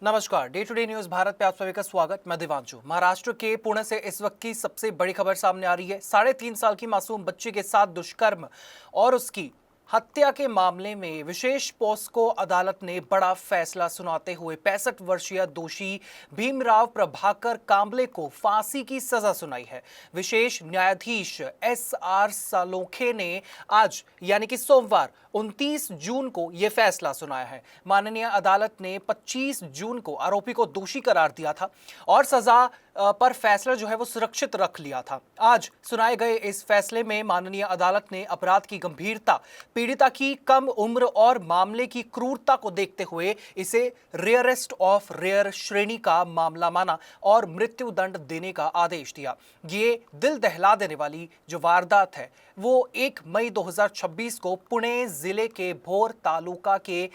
नमस्कार, day to day news Bharat पे आप सभी का स्वागत। मैं दिवांशु। महाराष्ट्र के पुणे से इस वक्त की सबसे बड़ी खबर सामने आ रही है। 3.5 साल की मासूम बच्ची के साथ दुष्कर्म और उसकी हत्या के मामले में विशेष पोस्को अदालत ने बड़ा फैसला सुनाते हुए 65 वर्षीय दोषी भीमराव प्रभाकर कांबले को फांसी की सजा सुनाई है। विशेष न्यायाधीश SR सालोखे ने आज यानी कि सोमवार 29 जून को यह फैसला सुनाया है। माननीय अदालत ने 25 जून को आरोपी को दोषी करार दिया था और सजा पर फैसला जो है वो सुरक्षित रख लिया था। आज सुनाए गए इस फैसले में माननीय अदालत ने अपराध की गंभीरता, पीड़िता की कम उम्र और मामले की क्रूरता को देखते हुए इसे रेयरेस्ट ऑफ रेयर श्रेणी का मामला माना और मृत्यु दंड देने का आदेश दिया। ये दिल दहला देने वाली जो वारदात है वो 1 मई 2026 को पुणे जिले के भोर तालुका के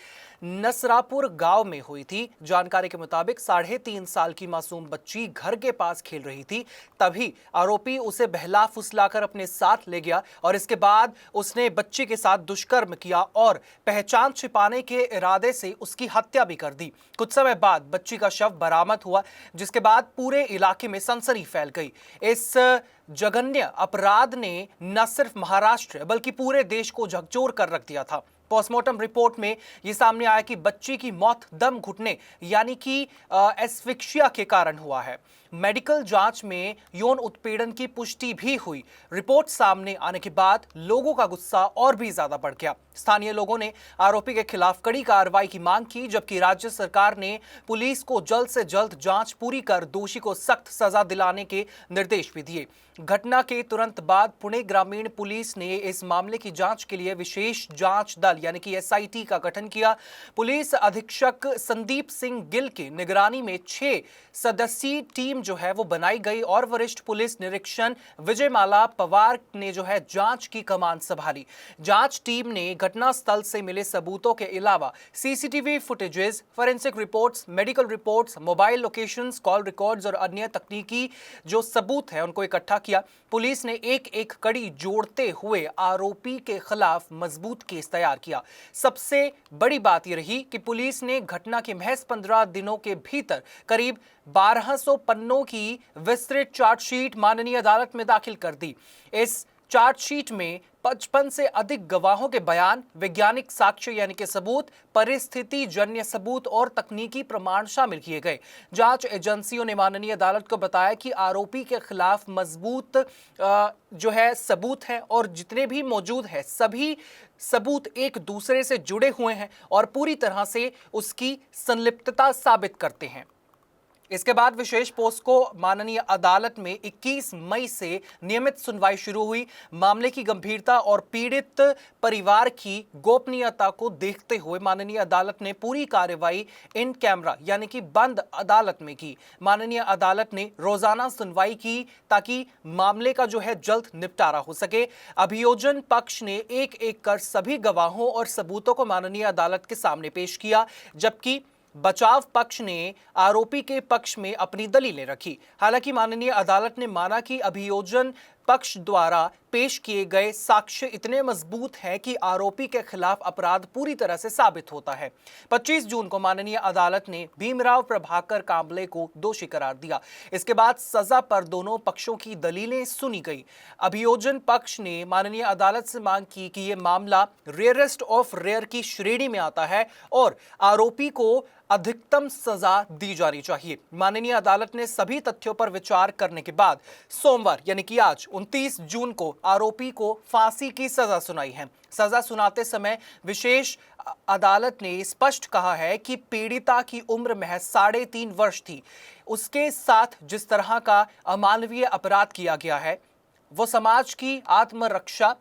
नसरापुर गांव में हुई थी। जानकारी के मुताबिक 3.5 साल की मासूम बच्ची घर के पास खेल रही थी, तभी आरोपी उसे बहला फुसलाकर अपने साथ ले गया और इसके बाद उसने बच्ची के साथ दुष्कर्म किया और पहचान छिपाने के इरादे से उसकी हत्या भी कर दी। कुछ समय बाद बच्ची का शव बरामद हुआ, जिसके बाद पूरे इलाके में सनसनी फैल गई। इस जघन्य अपराध ने न सिर्फ महाराष्ट्र बल्कि पूरे देश को झकझोर कर रख दिया था। पोस्टमार्टम रिपोर्ट में यह सामने आया कि बच्ची की मौत दम घुटने यानी कि एस्फिक्सिया के कारण हुआ है। मेडिकल जांच में यौन उत्पीड़न की पुष्टि भी हुई। रिपोर्ट सामने आने के बाद लोगों का गुस्सा और भी ज्यादा बढ़ गया। स्थानीय लोगों ने आरोपी के खिलाफ कड़ी कार्रवाई की मांग की, जबकि राज्य सरकार ने पुलिस को जल्द से जल्द जांच पूरी कर दोषी को सख्त सजा दिलाने के निर्देश भी दिए। घटना के तुरंत बाद पुणे ग्रामीण पुलिस ने इस मामले की जांच के लिए विशेष जांच दल यानी कि SIT का गठन किया। पुलिस अधीक्षक संदीप सिंह गिल की निगरानी में 6 सदस्यीय टीम जो है वो बनाई गई और वरिष्ठ पुलिस निरीक्षक विजयमाला पवार ने जो है जांच की कमान संभाली। जांच टीम ने घटनास्थल से मिले सबूतों के अलावा CCTV footages, forensic reports, medical reports, mobile locations, call records और अन्य तकनीकी जो सबूत है उनको इकट्ठा किया। पुलिस ने एक एक कड़ी जोड़ते हुए आरोपी के खिलाफ मजबूत केस तैयार किया। सबसे बड़ी बात यह रही कि पुलिस ने घटना के महज 15 दिनों के भीतर करीब 1200 पन्नों की विस्तृत चार्जशीट माननीय अदालत में दाखिल कर दी। इस चार्जशीट में 55 से अधिक गवाहों के बयान, वैज्ञानिक साक्ष्य यानी कि सबूत, परिस्थिति जन्य सबूत और तकनीकी प्रमाण शामिल किए गए। जांच एजेंसियों ने माननीय अदालत को बताया कि आरोपी के खिलाफ मजबूत जो है सबूत हैं और जितने भी मौजूद हैं सभी सबूत एक दूसरे से जुड़े हुए हैं और पूरी तरह से उसकी संलिप्तता साबित करते हैं। इसके बाद विशेष पोस्को माननीय अदालत में 21 मई से नियमित सुनवाई शुरू हुई। मामले की गंभीरता और पीड़ित परिवार की गोपनीयता को देखते हुए माननीय अदालत ने पूरी कार्रवाई इन कैमरा यानी कि बंद अदालत में की। माननीय अदालत ने रोजाना सुनवाई की ताकि मामले का जो है जल्द निपटारा हो सके। अभियोजन पक्ष ने एक एक कर सभी गवाहों और सबूतों को माननीय अदालत के सामने पेश किया, जबकि बचाव पक्ष ने आरोपी के पक्ष में अपनी दलीलें रखी। हालांकि माननीय अदालत ने माना कि अभियोजन पक्ष द्वारा पेश किए गए साक्ष्य इतने मजबूत हैं कि आरोपी के खिलाफ अपराध पूरी तरह से साबित होता है। 25 जून को माननीय अदालत ने भीमराव प्रभाकर कांबले को दोषी करार दिया। इसके बाद सजा पर दोनों पक्षों की दलीलें सुनी गई। अभियोजन पक्ष ने माननीय अदालत से मांग की कि यह मामला रेयरेस्ट ऑफ रेयर की श्रेणी में आता है और आरोपी को अधिकतम सजा दी जानी चाहिए। माननीय अदालत ने सभी तथ्यों पर विचार करने के बाद सोमवार यानी कि आज 29 जून को आरोपी को फांसी की सजा सुनाई है। सजा सुनाते समय विशेष अदालत ने स्पष्ट कहा है कि पीड़िता की उम्र महज 3.5 वर्ष थी। उसके साथ जिस तरह का अमानवीय अपराध किया गया है वो समाज की आत्मरक्षा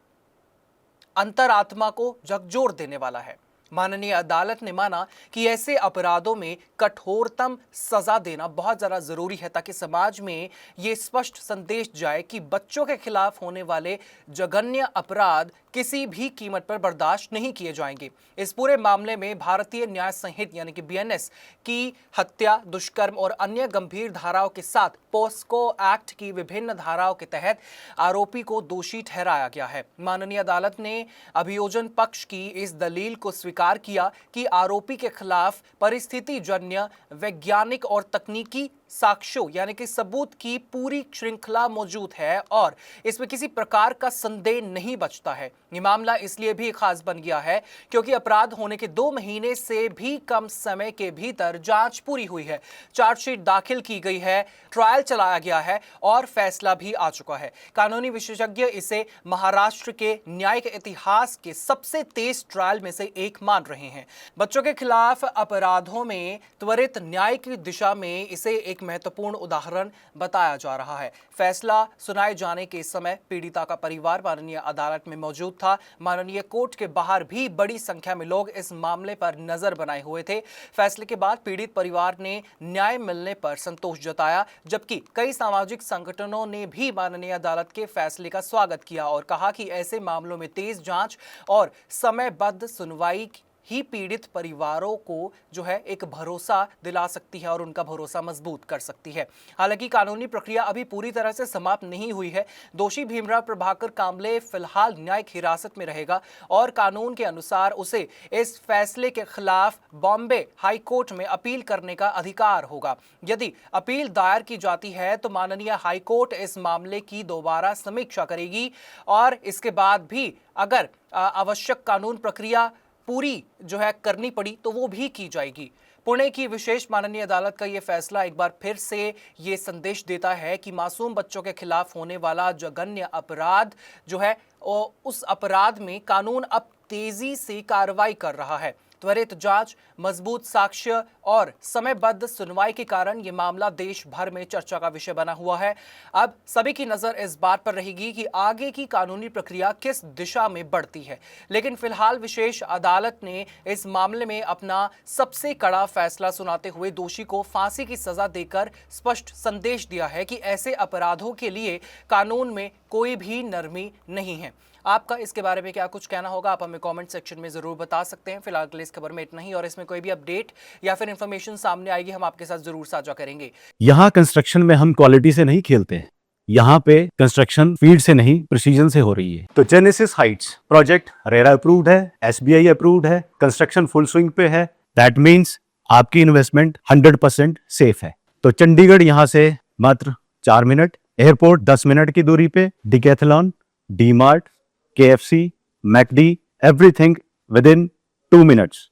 अंतरात्मा को झकझोर देने वाला है। माननीय अदालत ने माना कि ऐसे अपराधों में कठोरतम सजा देना बहुत ज़्यादा ज़रूरी है ताकि समाज में ये स्पष्ट संदेश जाए कि बच्चों के खिलाफ होने वाले जघन्य अपराध किसी भी कीमत पर बर्दाश्त नहीं किए जाएंगे। इस पूरे मामले में भारतीय न्याय संहिता यानी कि बीएनएस की हत्या, दुष्कर्म और अन्य गंभीर धाराओं के साथ पोस्को एक्ट की विभिन्न धाराओं के तहत आरोपी को दोषी ठहराया गया है। माननीय अदालत ने अभियोजन पक्ष की इस दलील को स्वीकार किया कि आरोपी के खिलाफ परिस्थितिजन्य, वैज्ञानिक और तकनीकी साक्ष्यों यानी कि सबूत की पूरी श्रृंखला मौजूद है और इसमें किसी प्रकार का संदेह नहीं बचता है। ये मामला इसलिए भी खास बन गया है क्योंकि अपराध होने के 2 महीने से भी कम समय के भीतर जांच पूरी हुई है, चार्जशीट दाखिल की गई है, ट्रायल चलाया गया है और फैसला भी आ चुका है। कानूनी विशेषज्ञ इसे महाराष्ट्र के न्यायिक इतिहास के सबसे तेज ट्रायल में से एक मान रहे हैं। बच्चों के खिलाफ अपराधों में त्वरित न्याय की दिशा में इसे एक महत्वपूर्ण उदाहरण बताया जा रहा है। फैसला सुनाए जाने के समय पीड़िता का परिवार माननीय अदालत में मौजूद था। माननीय कोर्ट के बाहर भी बड़ी संख्या में लोग इस मामले पर नजर बनाए हुए थे। फैसले के बाद पीड़ित परिवार ने न्याय मिलने पर संतोष जताया, जबकि कई सामाजिक संगठनों ने भी माननीय अदालत के फैसले का स्वागत किया और कहा कि ऐसे मामलों में तेज जांच और समयबद्ध सुनवाई ही पीड़ित परिवारों को जो है एक भरोसा दिला सकती है और उनका भरोसा मजबूत कर सकती है। हालांकि कानूनी प्रक्रिया अभी पूरी तरह से समाप्त नहीं हुई है। दोषी भीमराव प्रभाकर कांबले फिलहाल न्यायिक हिरासत में रहेगा और कानून के अनुसार उसे इस फैसले के खिलाफ बॉम्बे हाई कोर्ट में अपील करने का अधिकार होगा। यदि अपील दायर की जाती है तो माननीय हाई कोर्ट इस मामले की दोबारा समीक्षा करेगी और इसके बाद भी अगर आवश्यक कानून प्रक्रिया पूरी जो है करनी पड़ी तो वो भी की जाएगी। पुणे की विशेष माननीय अदालत का ये फैसला एक बार फिर से ये संदेश देता है कि मासूम बच्चों के खिलाफ होने वाला जघन्य अपराध जो है उस अपराध में कानून अब तेजी से कार्रवाई कर रहा है। त्वरित जांच, मजबूत साक्ष्य और समयबद्ध सुनवाई के कारण यह मामला देश भर में चर्चा का विषय बना हुआ है। अब सभी की नजर इस बात पर रहेगी कि आगे की कानूनी प्रक्रिया किस दिशा में बढ़ती है। लेकिन फिलहाल विशेष अदालत ने इस मामले में अपना सबसे कड़ा फैसला सुनाते हुए दोषी को फांसी की सजा देकर स्पष्ट संदेश दिया है कि ऐसे अपराधों के लिए कानून में कोई भी नरमी नहीं है। आपका इसके बारे में क्या कुछ कहना होगा, आप हमें कमेंट सेक्शन में जरूर बता सकते हैं। फिलहाल के लिए इस खबर में इतना ही और इसमें कोई भी अपडेट या फिर इंफॉर्मेशन सामने आएगी हम आपके साथ जरूर साझा करेंगे। यहाँ कंस्ट्रक्शन में हम क्वालिटी से नहीं खेलते हैं। यहाँ पे कंस्ट्रक्शन फील्ड से नहीं प्रिसीजन से हो रही है। तो genesis Heights project RERA approved है, एसबीआई अप्रूव्ड है, कंस्ट्रक्शन फुल स्विंग पे है। दैट मीन्स आपकी इन्वेस्टमेंट 100% सेफ है। तो चंडीगढ़ यहाँ से मात्र 4 मिनट, एयरपोर्ट 10 मिनट की दूरी पे, Decathlon, DMart, KFC, McD, everything within 2 minutes.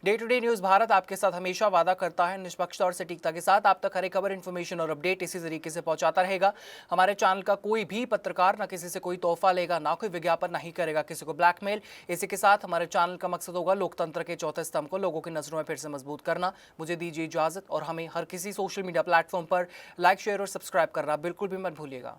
Day to day news Bharat आपके साथ हमेशा वादा करता है निष्पक्षता और सटीकता के साथ आप तक हर एक खबर, इन्फॉर्मेशन और अपडेट इसी तरीके से पहुंचाता रहेगा। हमारे चैनल का कोई भी पत्रकार ना किसी से कोई तोहफा लेगा, ना कोई विज्ञापन, ना ही करेगा किसी को ब्लैकमेल। इसी के साथ हमारे चैनल का मकसद होगा लोकतंत्र के चौथे स्तंभ को लोगों की नजरों में फिर से मजबूत करना। मुझे दीजिए इजाजत और हमें हर किसी सोशल मीडिया प्लेटफॉर्म पर लाइक, शेयर और सब्सक्राइब करना बिल्कुल भी मत भूलिएगा।